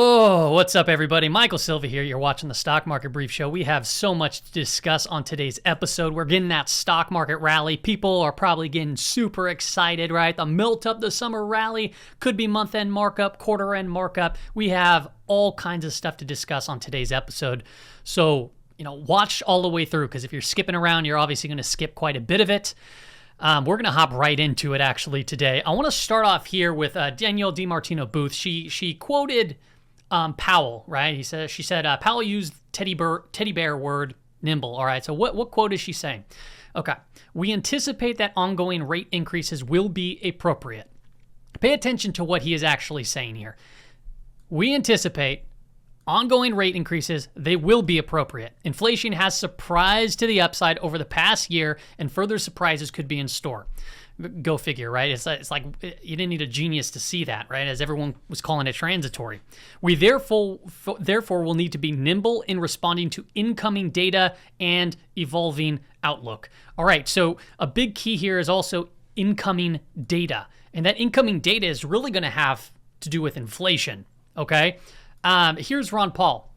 Oh, what's up, everybody? Michael Silva here. You're watching the Stock Market Brief Show. We have so much to discuss on today's episode. We're getting that stock market rally. People are probably getting super excited, right? The melt up the summer rally could be month-end markup, quarter-end markup. We have all kinds of stuff to discuss on today's episode. So, watch all the way through, because if you're skipping around, you're obviously going to skip quite a bit of it. We're going to hop right into it, actually, today. I want to start off here with Danielle DiMartino Booth. She quoted Powell, right? She said, Powell used teddy bear word nimble. All right. So what quote is she saying? Okay. We anticipate that ongoing rate increases will be appropriate. Pay attention to what he is actually saying here. We anticipate ongoing rate increases, they will be appropriate. Inflation has surprised to the upside over the past year, and further surprises could be in store. Go figure, right? It's like you didn't need a genius to see that, right? As everyone was calling it transitory. We therefore will need to be nimble in responding to incoming data and evolving outlook. All right, so a big key here is also incoming data. And that incoming data is really going to have to do with inflation, okay? Here's Ron Paul.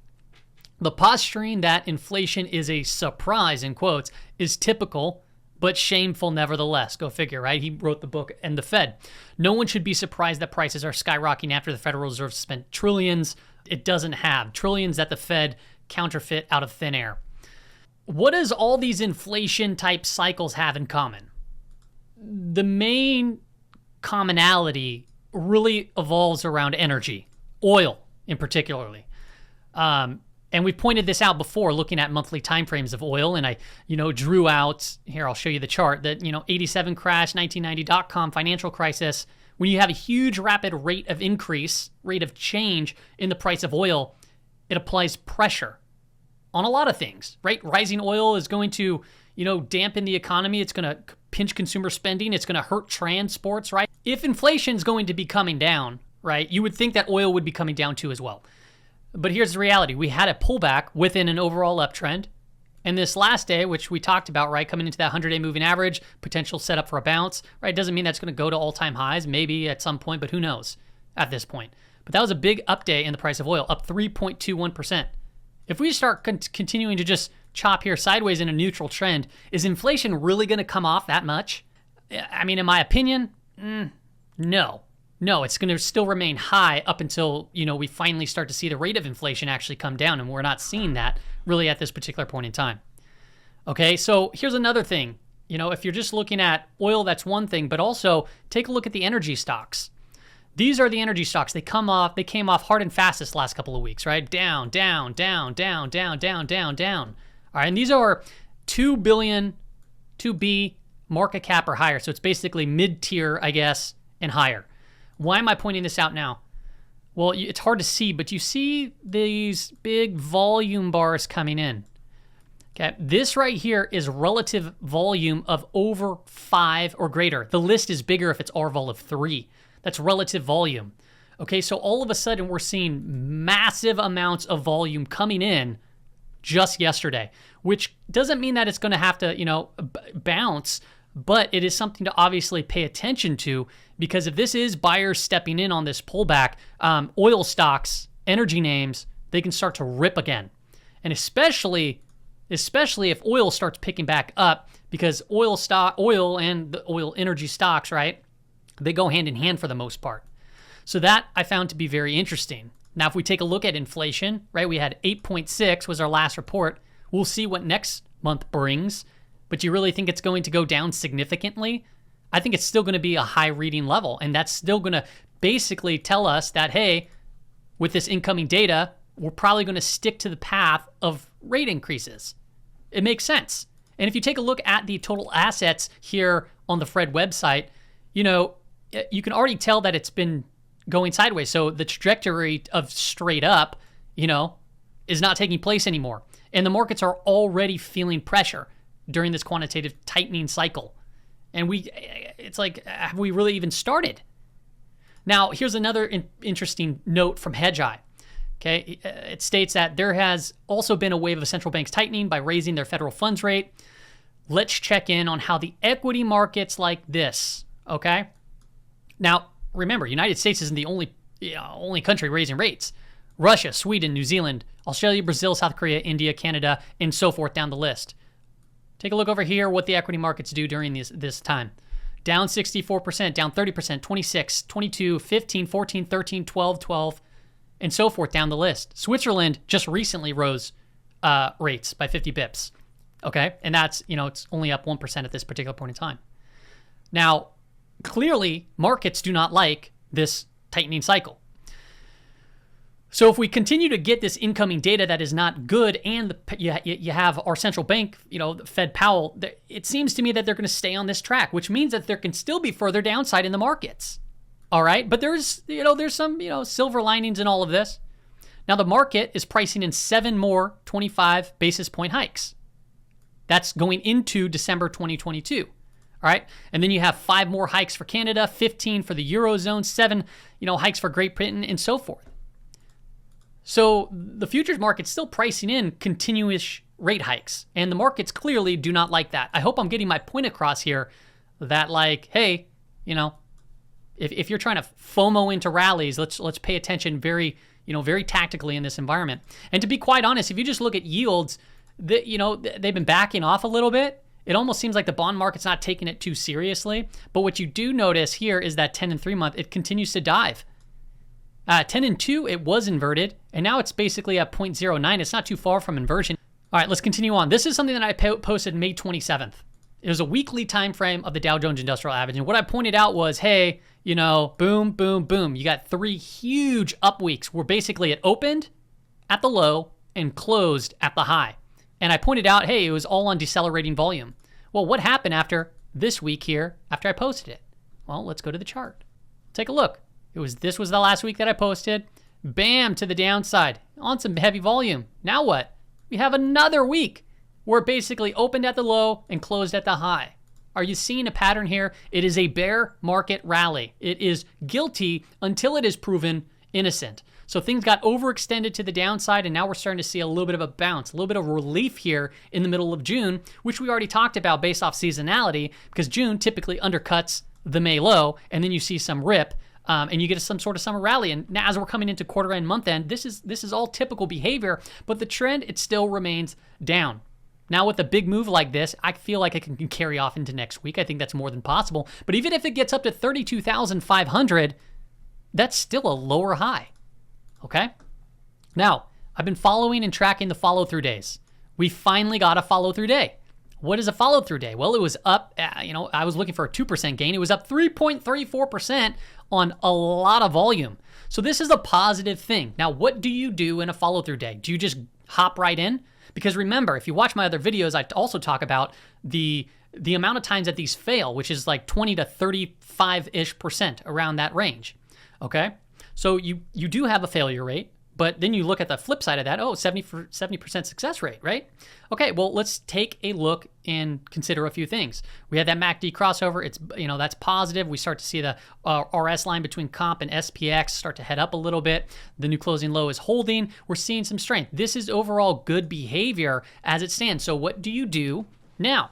The posturing that inflation is a surprise, in quotes, is typical but shameful nevertheless. Go figure, right? He wrote the book and the Fed. No one should be surprised that prices are skyrocketing after the Federal Reserve spent trillions it doesn't have, trillions that the Fed counterfeit out of thin air. What does all these inflation type cycles have in common? The main commonality really evolves around energy, oil in particularly. And we've pointed this out before, looking at monthly timeframes of oil. And I, drew out, here, I'll show you the chart, that, 87 crash, 1990 dot-com financial crisis. When you have a huge rapid rate of increase, rate of change in the price of oil, it applies pressure on a lot of things, right? Rising oil is going to, dampen the economy. It's going to pinch consumer spending. It's going to hurt transports, right? If inflation is going to be coming down, right, you would think that oil would be coming down too as well. But here's the reality. We had a pullback within an overall uptrend. And this last day, which we talked about, right, coming into that 100-day moving average, potential setup for a bounce, right? Doesn't mean that's going to go to all-time highs, maybe at some point, but who knows at this point. But that was a big up day in the price of oil, up 3.21%. If we start continuing to just chop here sideways in a neutral trend, is inflation really going to come off that much? I mean, in my opinion, no. No, it's going to still remain high up until, we finally start to see the rate of inflation actually come down, and we're not seeing that really at this particular point in time. Okay, so here's another thing. If you're just looking at oil, that's one thing, but also take a look at the energy stocks. These are the energy stocks. They came off hard and fast this last couple of weeks, right? Down, down, down, down, down, down, down, down. All right, and these are 2 billion, 2B market cap or higher. So it's basically mid-tier, I guess, and higher. Why am I pointing this out now? Well, it's hard to see, but you see these big volume bars coming in. Okay, this right here is relative volume of over 5 or greater. The list is bigger if it's R-vol of 3. That's relative volume. Okay, so all of a sudden we're seeing massive amounts of volume coming in just yesterday, which doesn't mean that it's going to have to, bounce, but it is something to obviously pay attention to, because if this is buyers stepping in on this pullback, oil stocks, energy names, they can start to rip again. And especially if oil starts picking back up, because oil and the oil energy stocks, right, they go hand in hand for the most part. So that I found to be very interesting. Now, if we take a look at inflation, right, we had 8.6 was our last report. We'll see what next month brings. But you really think it's going to go down significantly? I think it's still going to be a high reading level. And that's still going to basically tell us that, hey, with this incoming data, we're probably going to stick to the path of rate increases. It makes sense. And if you take a look at the total assets here on the Fred website, you can already tell that it's been going sideways. So the trajectory of straight up, is not taking place anymore. And the markets are already feeling pressure during this quantitative tightening cycle. And it's like, have we really even started? Now, here's another interesting note from Hedgeye. Okay, it states that there has also been a wave of central banks tightening by raising their federal funds rate. Let's check in on how the equity markets like this, okay? Now, remember, United States isn't the only country raising rates. Russia, Sweden, New Zealand, Australia, Brazil, South Korea, India, Canada, and so forth down the list. Take a look over here what the equity markets do during this time. Down 64%, down 30%, 26, 22, 15, 14, 13, 12, 12, and so forth down the list. Switzerland just recently rose rates by 50 bips. Okay, and that's, it's only up 1% at this particular point in time. Now, clearly, markets do not like this tightening cycle. So if we continue to get this incoming data that is not good, and you have our central bank, Fed Powell, it seems to me that they're going to stay on this track, which means that there can still be further downside in the markets. All right, but there's some silver linings in all of this. Now the market is pricing in 7 more 25 basis point hikes. That's going into December 2022. All right, and then you have 5 more hikes for Canada, 15 for the Eurozone, 7 hikes for Great Britain, and so forth. So the futures market's still pricing in continuous rate hikes, and the markets clearly do not like that. I hope I'm getting my point across here that, hey, if you're trying to FOMO into rallies, let's pay attention very tactically in this environment. And to be quite honest, if you just look at yields, they've been backing off a little bit. It almost seems like the bond market's not taking it too seriously. But what you do notice here is that 10 and 3 month, it continues to dive. 10 and 2, it was inverted, and now it's basically at 0.09. It's not too far from inversion. All right, let's continue on. This is something that I posted May 27th. It was a weekly time frame of the Dow Jones Industrial Average, and what I pointed out was, hey, boom, boom, boom. You got 3 huge up weeks where basically it opened at the low and closed at the high. And I pointed out, hey, it was all on decelerating volume. Well, what happened after this week here after I posted it? Well, let's go to the chart. Take a look. This was the last week that I posted. Bam, to the downside on some heavy volume. Now what? We have another week where it basically opened at the low and closed at the high. Are you seeing a pattern here? It is a bear market rally. It is guilty until it is proven innocent. So things got overextended to the downside, and now we're starting to see a little bit of a bounce, a little bit of relief here in the middle of June, which we already talked about based off seasonality, because June typically undercuts the May low, and then you see some rip, and you get some sort of summer rally. And now as we're coming into quarter end, month end, this is all typical behavior, but the trend, it still remains down. Now with a big move like this, I feel like it can carry off into next week. I think that's more than possible. But even if it gets up to 32,500, that's still a lower high. Okay? Now, I've been following and tracking the follow-through days. We finally got a follow-through day. What is a follow-through day? Well, it was up, I was looking for a 2% gain. It was up 3.34% on a lot of volume. So this is a positive thing. Now, what do you do in a follow-through day? Do you just hop right in? Because remember, if you watch my other videos, I also talk about the amount of times that these fail, which is like 20 to 35-ish% around that range. Okay? So you do have a failure rate, but then you look at the flip side of that, 70% success rate, right? Okay, well, let's take a look and consider a few things. We had that MACD crossover. It's, that's positive. We start to see the RS line between comp and SPX start to head up a little bit. The new closing low is holding. We're seeing some strength. This is overall good behavior as it stands. So what do you do now?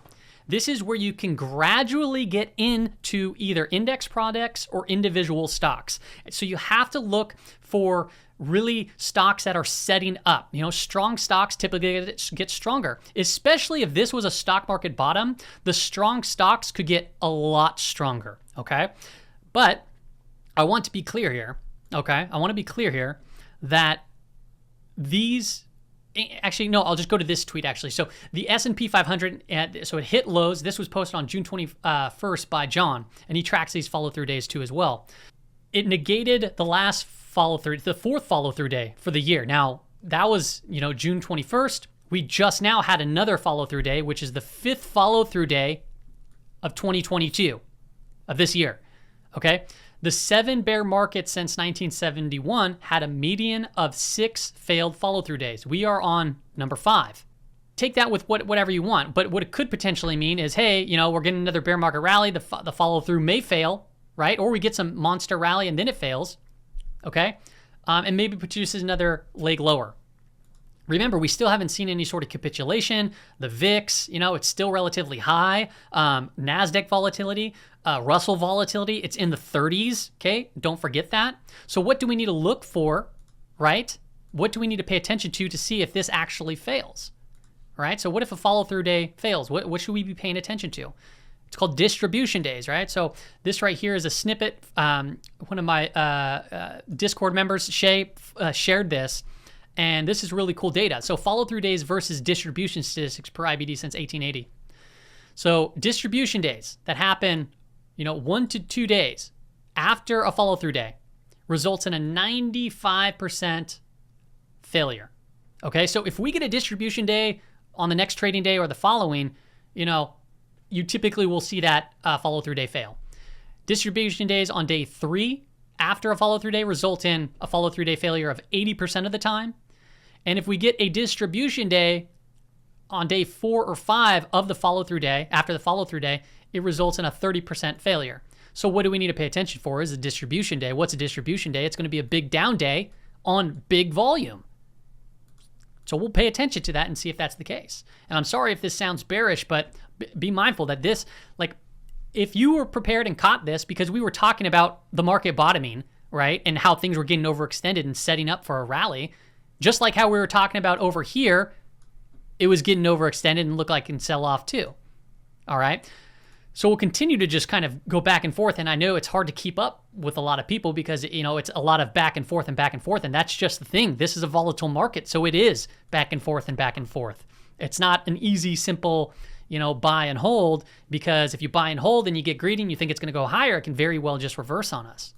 This is where you can gradually get into either index products or individual stocks. So you have to look for really stocks that are setting up. Strong stocks typically get stronger, especially if this was a stock market bottom. The strong stocks could get a lot stronger, okay? But I want to be clear here, okay? I want to be clear here that these... Actually, no, I'll just go to this tweet, actually. So the S&P 500, so it hit lows. This was posted on June 21st by John, and he tracks these follow-through days too as well. It negated the last follow-through, the 4th follow-through day for the year. Now, that was, June 21st. We just now had another follow-through day, which is the 5th follow-through day of 2022, of this year, okay? The 7 bear markets since 1971 had a median of 6 failed follow-through days. We are on number 5. Take that with whatever you want, but what it could potentially mean is, hey, we're getting another bear market rally. The follow-through may fail, right? Or we get some monster rally and then it fails, okay? And maybe produces another leg lower. Remember, we still haven't seen any sort of capitulation. The VIX, it's still relatively high. Nasdaq volatility, Russell volatility, it's in the 30s, okay? Don't forget that. So what do we need to look for, right? what do we need to pay attention to see if this actually fails? All right, so what if a follow-through day fails? What should we be paying attention to? It's called distribution days, right? So this right here is a snippet. One of my Discord members, Shay, shared this, and this is really cool data. So follow-through days versus distribution statistics per IBD since 1880. So distribution days that happen, 1 to 2 days after a follow-through day results in a 95% failure. Okay, so if we get a distribution day on the next trading day or the following, you typically will see that follow-through day fail. Distribution days on day 3 after a follow-through day result in a follow-through day failure of 80% of the time. And if we get a distribution day on day 4 or 5 of the follow-through day, after the follow-through day, it results in a 30% failure. So what do we need to pay attention for is a distribution day. What's a distribution day? It's going to be a big down day on big volume. So we'll pay attention to that and see if that's the case. And I'm sorry if this sounds bearish, but be mindful that this, if you were prepared and caught this, because we were talking about the market bottoming, right? And how things were getting overextended and setting up for a rally, just like how we were talking about over here, it was getting overextended and looked like it can sell off too. All right. So we'll continue to just kind of go back and forth. And I know it's hard to keep up with a lot of people because, it's a lot of back and forth and back and forth. And that's just the thing. This is a volatile market. So it is back and forth and back and forth. It's not an easy, simple, buy and hold, because if you buy and hold and you get greedy and you think it's going to go higher, it can very well just reverse on us.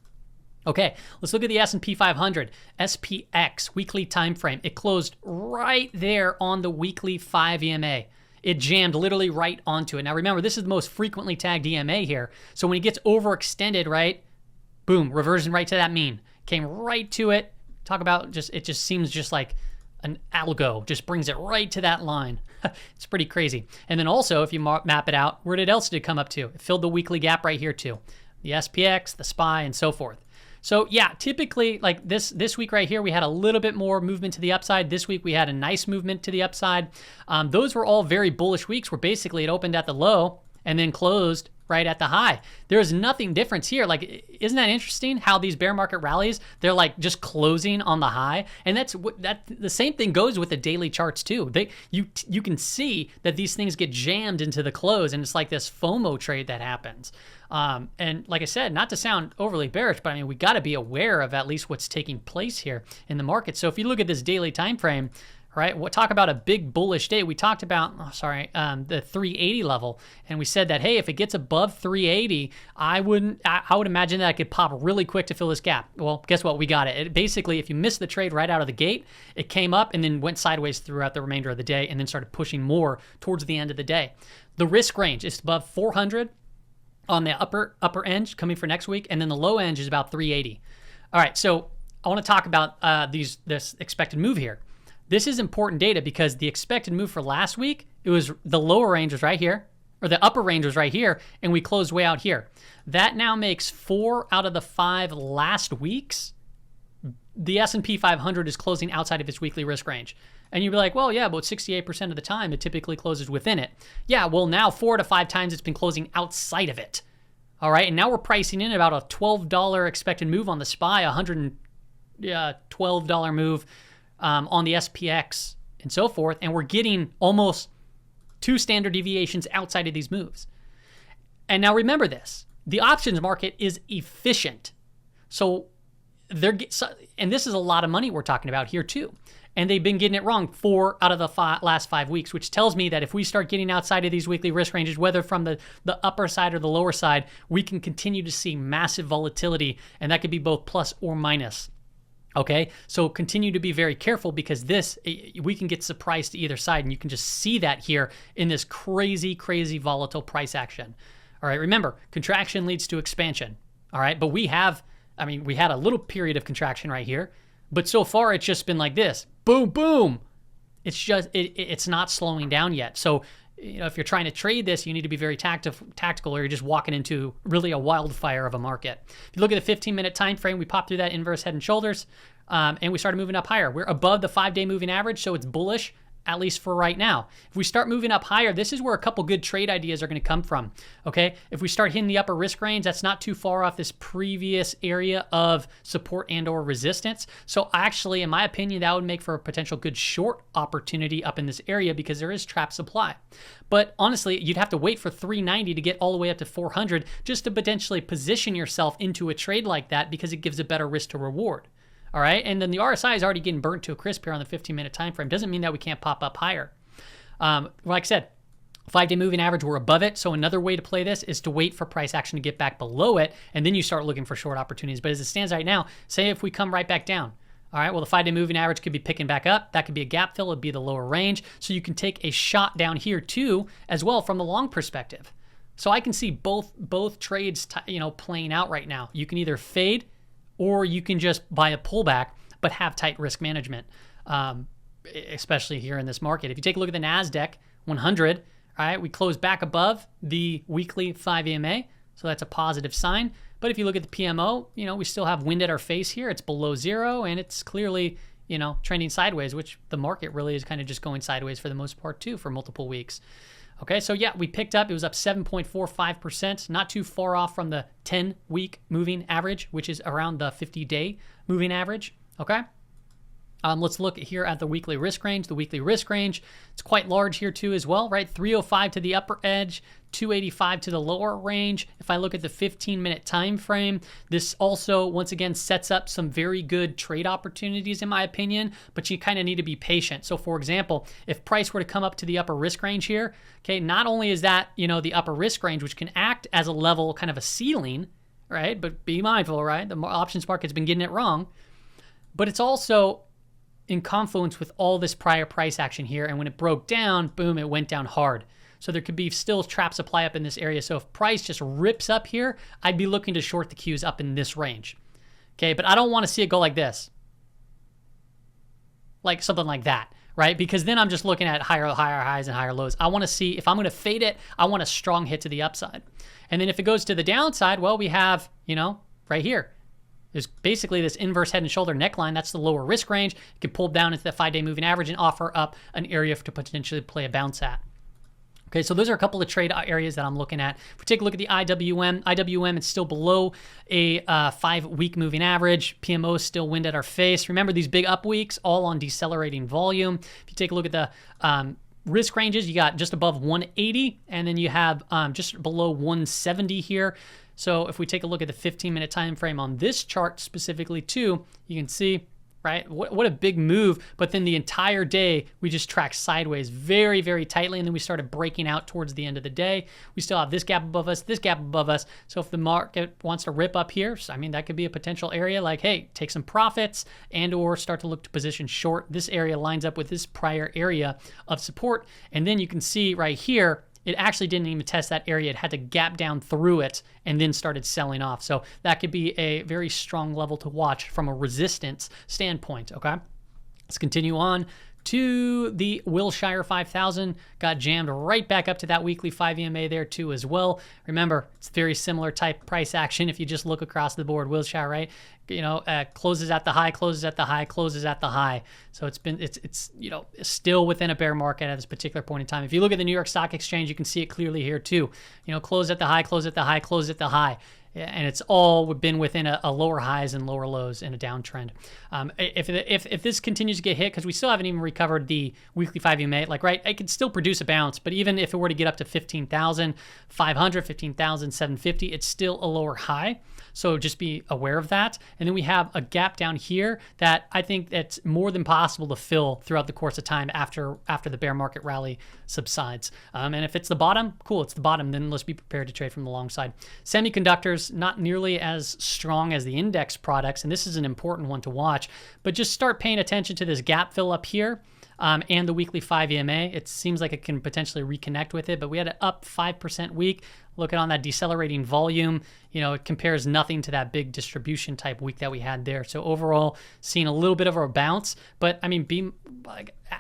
Okay, let's look at the S&P 500, SPX, weekly time frame. It closed right there on the weekly 5 EMA. It jammed literally right onto it. Now remember, this is the most frequently tagged EMA here. So when it gets overextended, right, boom, reversion right to that mean. Came right to it. Talk about it just seems just like an algo, just brings it right to that line. It's pretty crazy. And then also, if you map it out, where else did it come up to? It filled the weekly gap right here too. The SPX, the SPY, and so forth. So yeah, typically like this week right here, we had a little bit more movement to the upside. This week we had a nice movement to the upside. Those were all very bullish weeks where basically it opened at the low and then closed right at the high. There is nothing different here. Like, isn't that interesting how these bear market rallies, they're like just closing on the high? And that's the same thing goes with the daily charts too. You can see that these things get jammed into the close, and it's like this FOMO trade that happens. And like I said, not to sound overly bearish, but I mean, we got to be aware of at least what's taking place here in the market. So if you look at this daily time frame, right, we'll talk about a big bullish day. We talked about, the 380 level, and we said that, hey, if it gets above 380, I would imagine that it could pop really quick to fill this gap. Well, guess what? We got it. It basically, if you missed the trade right out of the gate, it came up and then went sideways throughout the remainder of the day and then started pushing more towards the end of the day. The risk range is above 400 on the upper end coming for next week, and then the low end is about 380. All right, so I want to talk about this expected move here. This is important data because the expected move for last week, it was the lower range was right here, or the upper range was right here, and we closed way out here. That now makes 4 out of the 5 last weeks, the S&P 500 is closing outside of its weekly risk range. And you'd be like, well, yeah, about 68% of the time, it typically closes within it. Yeah, well, now 4 to 5 times it's been closing outside of it. All right, and now we're pricing in about a $12 expected move on the SPY, $112 move on the SPX, and so forth. And we're getting almost 2 standard deviations outside of these moves. And now remember this, the options market is efficient. So and this is a lot of money we're talking about here too. And they've been getting it wrong 4 out of the last 5 weeks, which tells me that if we start getting outside of these weekly risk ranges, whether from the upper side or the lower side, we can continue to see massive volatility, and that could be both plus or minus. Okay, so continue to be very careful because we can get surprised to either side, and you can just see that here in this crazy, crazy volatile price action. All right, remember, contraction leads to expansion. All right, but we had a little period of contraction right here, but so far it's just been like this, boom, boom. It's just, it's not slowing down yet. So, if you're trying to trade this, you need to be very tactical, or you're just walking into really a wildfire of a market. If you look at the 15-minute time frame, we popped through that inverse head and shoulders, and we started moving up higher. We're above the 5-day moving average, so it's bullish at least for right now. If we start moving up higher, this is where a couple good trade ideas are going to come from, okay? If we start hitting the upper risk range, that's not too far off this previous area of support and or resistance. So actually, in my opinion, that would make for a potential good short opportunity up in this area because there is trapped supply. But honestly, you'd have to wait for 390 to get all the way up to 400 just to potentially position yourself into a trade like that because it gives a better risk to reward. All right, and then the RSI is already getting burnt to a crisp here on the 15-minute time frame. Doesn't mean that we can't pop up higher. Like I said, 5-day moving average, we're above it. So another way to play this is to wait for price action to get back below it, and then you start looking for short opportunities. But as it stands right now, say if we come right back down, all right, well, the 5-day moving average could be picking back up. That could be a gap fill. It'd be the lower range. So you can take a shot down here too, as well from the long perspective. So I can see both trades, playing out right now. You can either fade, or you can just buy a pullback, but have tight risk management, especially here in this market. If you take a look at the Nasdaq 100, all right, we closed back above the weekly 5 EMA, so that's a positive sign. But if you look at the PMO, we still have wind at our face here. It's below zero, and it's clearly, trending sideways, which the market really is kind of just going sideways for the most part too for multiple weeks. Okay, so yeah, we picked up. It was up 7.45%, not too far off from the 10-week moving average, which is around the 50-day moving average. Okay, let's look here at the weekly risk range. The weekly risk range, it's quite large here too as well, right? 305 to the upper edge, 285 to the lower range. If I look at the 15-minute time frame, this also, once again, sets up some very good trade opportunities in my opinion, but you kind of need to be patient. So for example, if price were to come up to the upper risk range here, okay, not only is that, the upper risk range, which can act as a level, kind of a ceiling, right? But be mindful, right? The options market's been getting it wrong, but it's also in confluence with all this prior price action here. And when it broke down, boom, it went down hard. So there could be still trap supply up in this area. So if price just rips up here, I'd be looking to short the Qs up in this range. Okay, but I don't want to see it go like this. Like something like that, right? Because then I'm just looking at higher highs and higher lows. I want to see, if I'm going to fade it, I want a strong hit to the upside. And then if it goes to the downside, well, we have, right here. There's basically this inverse head and shoulder neckline. That's the lower risk range. You can pull down into the 5-day moving average and offer up an area to potentially play a bounce at. Okay, so those are a couple of trade areas that I'm looking at. If we take a look at the IWM, it's still below a 5-week moving average. PMO is still wind at our face. Remember these big up weeks, all on decelerating volume. If you take a look at the risk ranges, you got just above 180, and then you have just below 170 here. So if we take a look at the 15-minute time frame on this chart specifically too, you can see, right, what a big move. But then the entire day, we just tracked sideways very, very tightly, and then we started breaking out towards the end of the day. We still have this gap above us, this gap above us. So if the market wants to rip up here, I mean, that could be a potential area like, hey, take some profits and or start to look to position short. This area lines up with this prior area of support. And then you can see right here, it actually didn't even test that area. It had to gap down through it and then started selling off. So that could be a very strong level to watch from a resistance standpoint, okay? Let's continue on to the Wilshire 5000. Got jammed right back up to that weekly 5 EMA there too as well. Remember, it's very similar type price action if you just look across the board. Wilshire, right? Closes at the high, closes at the high, closes at the high. So it's still within a bear market at this particular point in time. If you look at the New York Stock Exchange, you can see it clearly here too. Close at the high, close at the high, close at the high. And it's all been within a lower highs and lower lows in a downtrend. If this continues to get hit, because we still haven't even recovered the weekly 5 EMA, it could still produce a bounce, but even if it were to get up to 15,500, 15,750, it's still a lower high. So just be aware of that. And then we have a gap down here that I think that's more than possible to fill throughout the course of time after the bear market rally subsides. And if it's the bottom, cool, it's the bottom, then let's be prepared to trade from the long side. Semiconductors, not nearly as strong as the index products, and this is an important one to watch, but just start paying attention to this gap fill up here. And the weekly 5 EMA, it seems like it can potentially reconnect with it, but we had an up 5% week. Look at on that decelerating volume, it compares nothing to that big distribution type week that we had there. So overall, seeing a little bit of a bounce, but I mean,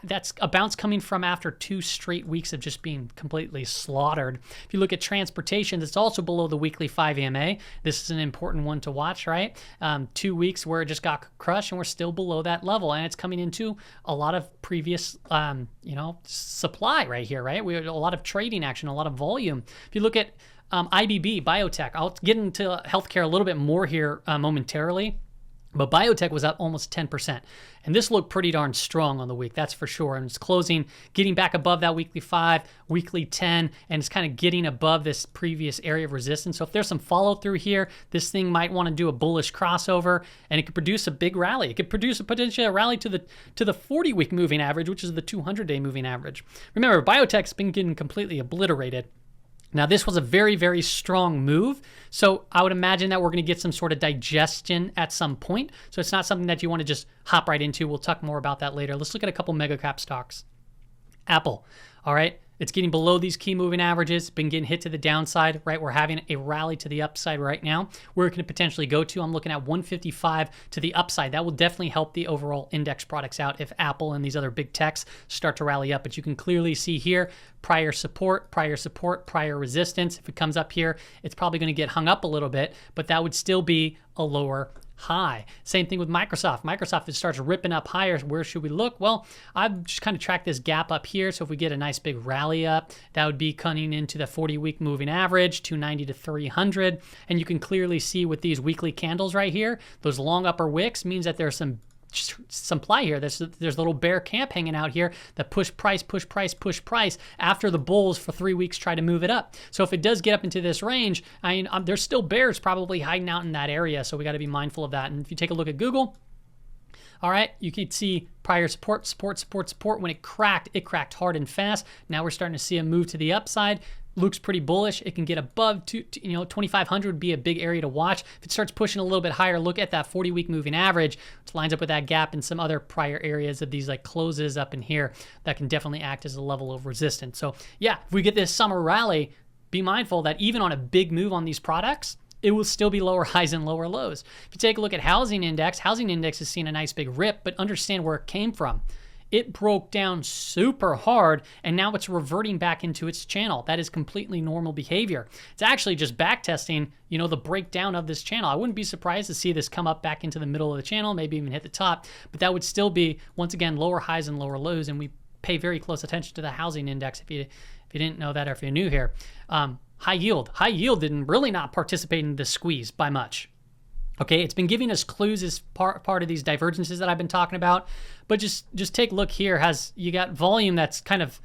that's a bounce coming from after 2 straight weeks of just being completely slaughtered. If you look at transportation, it's also below the weekly 5 EMA. This is an important one to watch, right? 2 weeks where it just got crushed, and we're still below that level, and it's coming into a lot of previous, supply right here, right? We had a lot of trading action, a lot of volume. If you look at IBB, biotech, I'll get into healthcare a little bit more here momentarily. But biotech was up almost 10%. And this looked pretty darn strong on the week, that's for sure. And it's closing, getting back above that weekly 5, weekly 10, and it's kind of getting above this previous area of resistance. So if there's some follow through here, this thing might want to do a bullish crossover, and it could produce a big rally. It could produce a potential rally to the 40-week moving average, which is the 200-day moving average. Remember, biotech's been getting completely obliterated. Now, this was a very, very strong move, so I would imagine that we're going to get some sort of digestion at some point. So it's not something that you want to just hop right into. We'll talk more about that later. Let's look at a couple mega cap stocks. Apple, all right? It's getting below these key moving averages, been getting hit to the downside, right? We're having a rally to the upside right now. Where it can potentially go to, I'm looking at 155 to the upside. That will definitely help the overall index products out if Apple and these other big techs start to rally up. But you can clearly see here, prior support, prior resistance. If it comes up here, it's probably going to get hung up a little bit, but that would still be a lower high. Same thing with Microsoft. Microsoft, if it starts ripping up higher, where should we look? Well, I've just kind of tracked this gap up here. So if we get a nice big rally up, that would be cutting into the 40-week moving average, 290 to 300. And you can clearly see with these weekly candles right here, those long upper wicks means that there's some supply here. There's a little bear camp hanging out here that push price after the bulls for 3 weeks try to move it up. So if it does get up into this range, there's still bears probably hiding out in that area. So we got to be mindful of that. And if you take a look at Google, all right, you can see prior support. When it cracked hard and fast. Now we're starting to see a move to the upside. Looks pretty bullish. It can get above 2,500 would be a big area to watch. If it starts pushing a little bit higher, look at that 40-week moving average, which lines up with that gap and some other prior areas of these like closes up in here that can definitely act as a level of resistance. So yeah, if we get this summer rally, be mindful that even on a big move on these products, it will still be lower highs and lower lows. If you take a look at housing index has seen a nice big rip, but understand where it came from. It broke down super hard, and now it's reverting back into its channel. That is completely normal behavior. It's actually just back testing, the breakdown of this channel. I wouldn't be surprised to see this come up back into the middle of the channel, maybe even hit the top, but that would still be, once again, lower highs and lower lows, and we pay very close attention to the housing index if you didn't know that or if you're new here. High yield didn't really not participate in this squeeze by much. Okay, it's been giving us clues as part of these divergences that I've been talking about, but just take a look here. You got volume that's kind of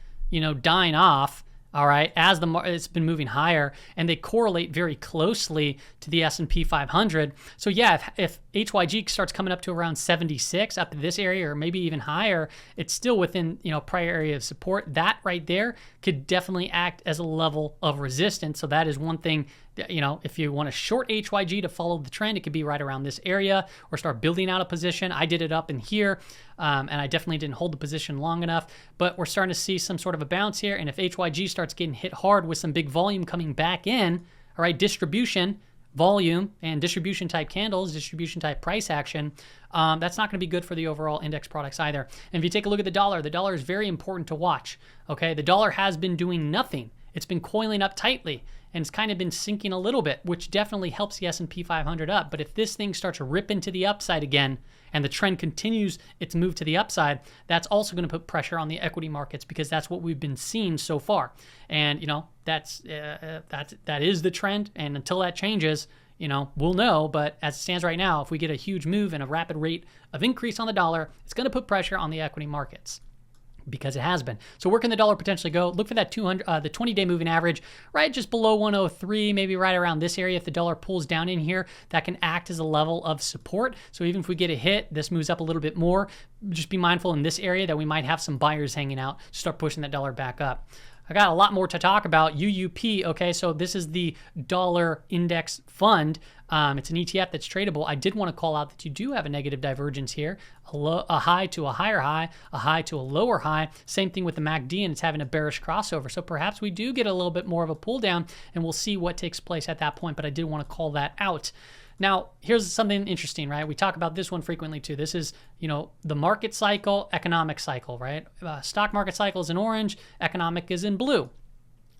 dying off, all right, as it's been moving higher, and they correlate very closely to the S&P 500. So yeah, if HYG starts coming up to around 76, up to this area, or maybe even higher, it's still within prior area of support. That right there could definitely act as a level of resistance. So that is one thing. If you want to short HYG to follow the trend, it could be right around this area or start building out a position. I did it up in here, and I definitely didn't hold the position long enough, but we're starting to see some sort of a bounce here. And if HYG starts getting hit hard with some big volume coming back in, all right, distribution, volume, and distribution type candles, distribution type price action, that's not going to be good for the overall index products either. And if you take a look at the dollar is very important to watch. Okay, the dollar has been doing nothing. It's been coiling up tightly, and it's kind of been sinking a little bit, which definitely helps the S&P 500 up. But if this thing starts to rip into the upside again, and the trend continues its move to the upside, that's also going to put pressure on the equity markets, because that's what we've been seeing so far. And that is the trend. And until that changes, we'll know. But as it stands right now, if we get a huge move and a rapid rate of increase on the dollar, it's going to put pressure on the equity markets, because it has been. So where can the dollar potentially go? Look for that the 20-day moving average, right just below 103, maybe right around this area. If the dollar pulls down in here, that can act as a level of support. So even if we get a hit, this moves up a little bit more. Just be mindful in this area that we might have some buyers hanging out, start pushing that dollar back up. I got a lot more to talk about. UUP, okay, so this is the dollar index fund. It's an ETF that's tradable. I did want to call out that you do have a negative divergence here, a high to a higher high, a high to a lower high. Same thing with the MACD, and it's having a bearish crossover. So perhaps we do get a little bit more of a pull down, and we'll see what takes place at that point, but I did want to call that out. Now, here's something interesting, right? We talk about this one frequently too. This is, the market cycle, economic cycle, right? Stock market cycle is in orange, economic is in blue.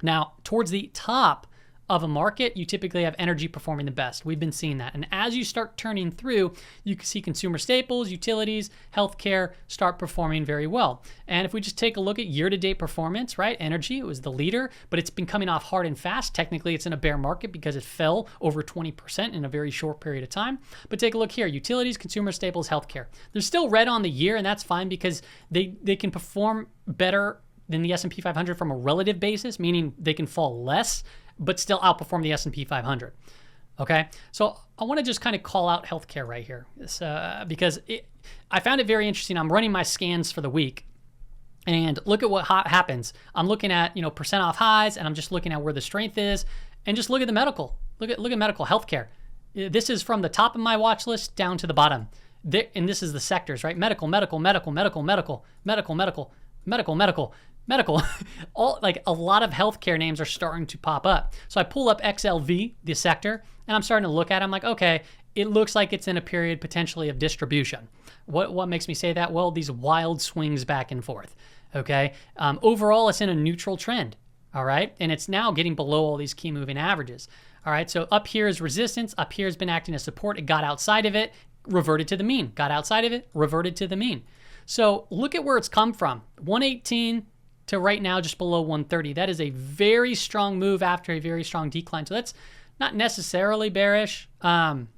Now, towards the top of a market, you typically have energy performing the best. We've been seeing that. And as you start turning through, you can see consumer staples, utilities, healthcare start performing very well. And if we just take a look at year-to-date performance, right? Energy, it was the leader, but it's been coming off hard and fast. Technically, it's in a bear market because it fell over 20% in a very short period of time. But take a look here, utilities, consumer staples, healthcare. They're still red on the year, and that's fine because they can perform better than the S&P 500 from a relative basis, meaning they can fall less, but still outperform the S&P 500. Okay, so I want to just kind of call out healthcare right here, because I found it very interesting. I'm running my scans for the week, and look at what happens. I'm looking at percent off highs, and I'm just looking at where the strength is, and just look at the medical. Look at medical healthcare. This is from the top of my watch list down to the bottom, and this is the sectors, right? Medical. All, like, a lot of healthcare names are starting to pop up. So I pull up XLV, the sector, and I'm starting to look at it. I'm like, okay, it looks like it's in a period potentially of distribution. What makes me say that? Well, these wild swings back and forth. Okay. Overall, it's in a neutral trend. All right. And it's now getting below all these key moving averages. All right. So up here is resistance. Up here has been acting as support. It got outside of it, reverted to the mean. Got outside of it, reverted to the mean. So look at where it's come from. 118 to right now just below 130. That is a very strong move after a very strong decline. So that's not necessarily bearish and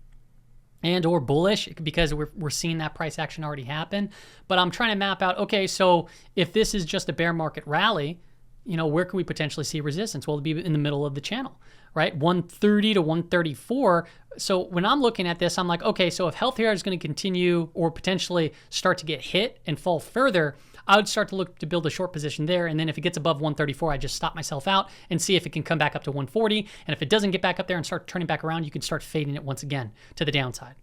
or bullish, because we're seeing that price action already happen. But I'm trying to map out, okay, so if this is just a bear market rally, where can we potentially see resistance? Well, it'll be in the middle of the channel, right? 130 to 134. So when I'm looking at this, I'm like, okay, so if healthcare is going to continue or potentially start to get hit and fall further, I would start to look to build a short position there. And then if it gets above 134, I just stop myself out and see if it can come back up to 140. And if it doesn't get back up there and start turning back around, you can start fading it once again to the downside.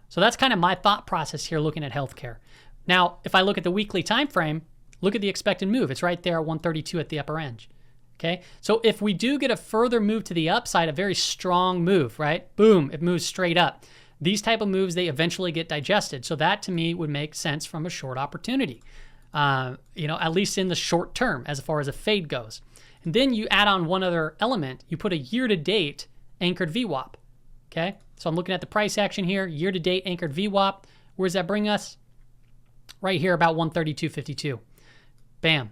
So that's kind of my thought process here looking at healthcare. Now, if I look at the weekly time frame, look at the expected move. It's right there at 132 at the upper end. Okay, so if we do get a further move to the upside, a very strong move, right? Boom, it moves straight up. These type of moves, they eventually get digested. So that to me would make sense from a short opportunity, at least in the short term as far as a fade goes. And then you add on one other element. You put a year-to-date anchored VWAP. Okay, so I'm looking at the price action here, year-to-date anchored VWAP. Where does that bring us? Right here, about 132.52. Bam.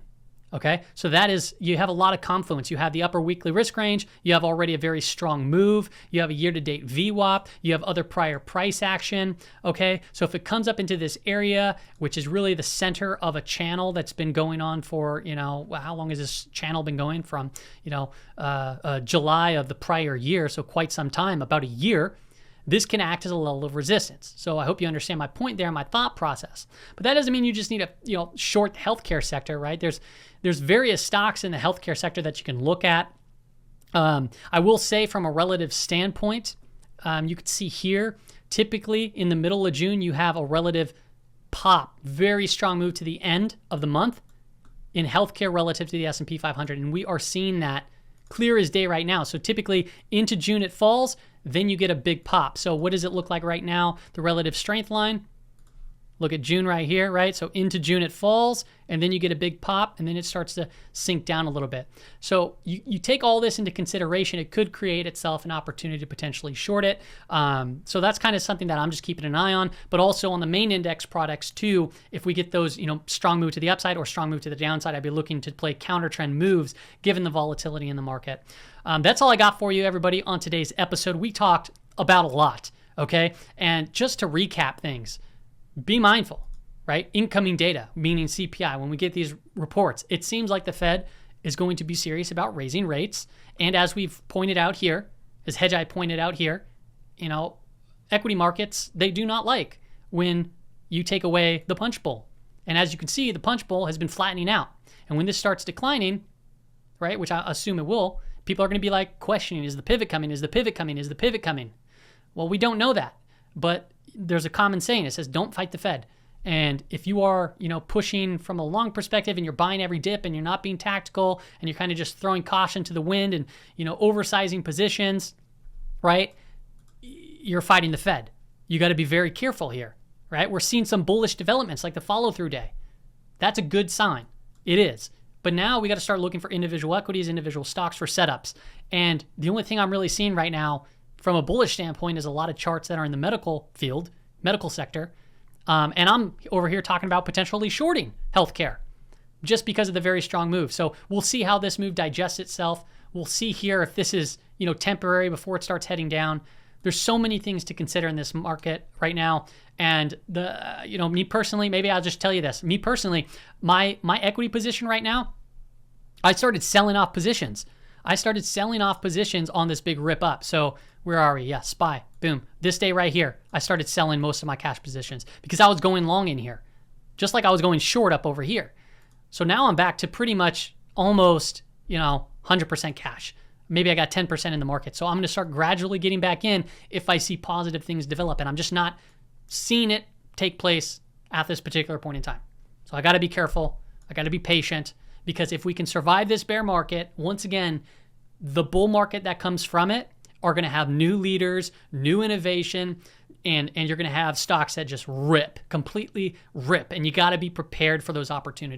Okay, so that is, you have a lot of confluence. You have the upper weekly risk range. You have already a very strong move. You have a year-to-date VWAP. You have other prior price action. Okay, so if it comes up into this area, which is really the center of a channel that's been going on for, how long has this channel been going? From, July of the prior year, so quite some time, about a year. This can act as a level of resistance. So I hope you understand my point there, my thought process. But that doesn't mean you just need a short healthcare sector, right? There's various stocks in the healthcare sector that you can look at. I will say from a relative standpoint, you can see here, typically in the middle of June, you have a relative pop, very strong move to the end of the month in healthcare relative to the S&P 500. And we are seeing that clear as day right now. So typically into June it falls, then you get a big pop. So what does it look like right now? The relative strength line. Look at June right here, right? So into June it falls, and then you get a big pop, and then it starts to sink down a little bit. So you take all this into consideration, it could create itself an opportunity to potentially short it. So that's kind of something that I'm just keeping an eye on, but also on the main index products too. If we get those, strong move to the upside or strong move to the downside, I'd be looking to play counter trend moves given the volatility in the market. That's all I got for you, everybody, on today's episode. We talked about a lot, okay? And just to recap things, be mindful, right? Incoming data, meaning CPI. When we get these reports, it seems like the Fed is going to be serious about raising rates. And as we've pointed out here, as Hedgeye pointed out here, equity markets, they do not like when you take away the punch bowl. And as you can see, the punch bowl has been flattening out. And when this starts declining, right, which I assume it will, people are going to be like questioning, is the pivot coming? Is the pivot coming? Is the pivot coming? Well, we don't know that, but there's a common saying. It says, don't fight the Fed. And if you are, pushing from a long perspective and you're buying every dip and you're not being tactical and you're kind of just throwing caution to the wind and, oversizing positions, right? You're fighting the Fed. You got to be very careful here, right? We're seeing some bullish developments like the follow-through day. That's a good sign. It is. But now we got to start looking for individual equities, individual stocks for setups. And the only thing I'm really seeing right now from a bullish standpoint is a lot of charts that are in the medical field, medical sector. And I'm over here talking about potentially shorting healthcare just because of the very strong move. So we'll see how this move digests itself. We'll see here if this is, temporary before it starts heading down. There's so many things to consider in this market right now. And me personally, maybe I'll just tell you this. Me personally, my equity position right now, I started selling off positions. I started selling off positions on this big rip up. So where are we? Yeah, SPY, boom. This day right here, I started selling most of my cash positions because I was going long in here, just like I was going short up over here. So now I'm back to pretty much almost, 100% cash. Maybe I got 10% in the market. So I'm going to start gradually getting back in if I see positive things develop. And I'm just not seeing it take place at this particular point in time. So I got to be careful. I got to be patient, because if we can survive this bear market, once again, the bull market that comes from it are going to have new leaders, new innovation, and you're going to have stocks that just completely rip. And you got to be prepared for those opportunities.